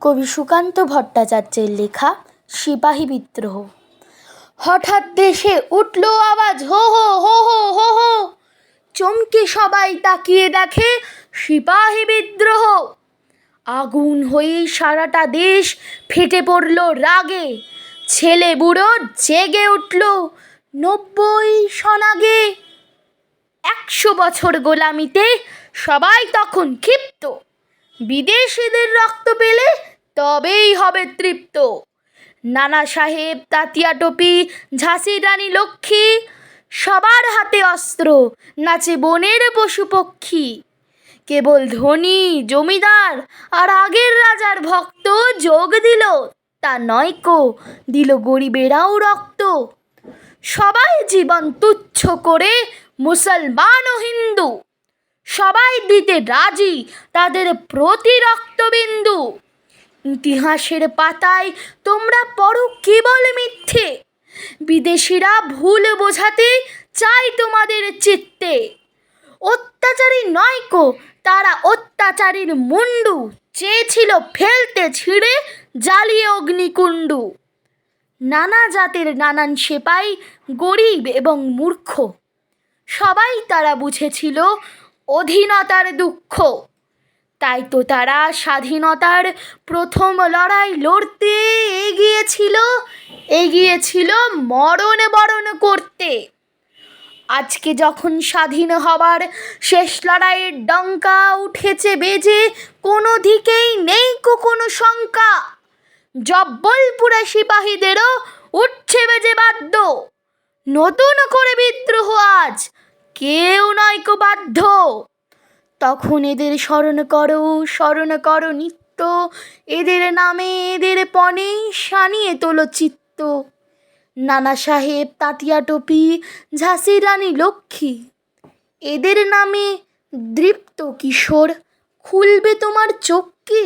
কবি সুকান্ত ভট্টাচার্যের লেখা সিপাহী বিদ্রোহ। হঠাৎ দেশে উঠল আওয়াজ, হো হো হো হো হো হো। চমকে সবাই তাকিয়ে দেখে সিপাহী বিদ্রোহ। আগুন হয়ে সারাটা দেশ ফেটে পড়ল রাগে। ছেলে বুড়ো জেগে উঠল 90 সন আগে। 100 বছর গোলামিতে সবাই তখন ক্ষিপ্ত। বিদেশিদের রক্ত পেলে তবেই হবে তৃপ্ত। নানা সাহেব, তাতিয়া টোপি, ঝাঁসির রানী লক্ষ্মী, সবার হাতে অস্ত্র, নাচে বনের পশু পক্ষী। কেবল ধনী জমিদার আর আগের রাজার ভক্ত যোগ দিল, তা নয়কো দিল গরিবেরাও রক্ত। সবাই জীবন তুচ্ছ করে মুসলমান ও হিন্দু, সবাই দিতে রাজি তাদের প্রতি রক্তবিন্দু। ইতিহাসের পাতায় তোমরা পড়ো কেবল মিথ্যে, বিদেশিরা ভুল বোঝাতে চাই তোমাদের চিত্তে। অত্যাচারী নয়কো তারা অত্যাচারীর মুন্ডু, চেয়েছিল ফেলতে ছিঁড়ে জ্বালিয়ে অগ্নিকুণ্ডু। নানা জাতের নানান সেপাই, গরিব এবং মূর্খ, সবাই তারা বুঝেছিল অধীনতার দুঃখ। তাই তো তারা স্বাধীনতার প্রথম লড়াই লড়তে এগিয়েছিল মরণ বরণ করতে। আজকে যখন স্বাধীন হবার শেষ লড়াইয়ের ডঙ্কা উঠেছে বেজে, কোনো দিকেই নেই কোনো শঙ্কা। জব্বলপুরে সিপাহীদেরও উঠছে বেজে বাদ্য, নতুন করে বিদ্রোহ আজ কেউ নয়কো বাধ্য। তখন এদের স্মরণ করো নিত্য, এদের নামে এদের পণে শানিয়ে তোলো চিত্ত। নানা সাহেব, তাতিয়া টোপি, ঝাঁসির রানী লক্ষ্মী, এদের নামে দৃপ্ত কিশোর খুলবে তোমার চোখ কি?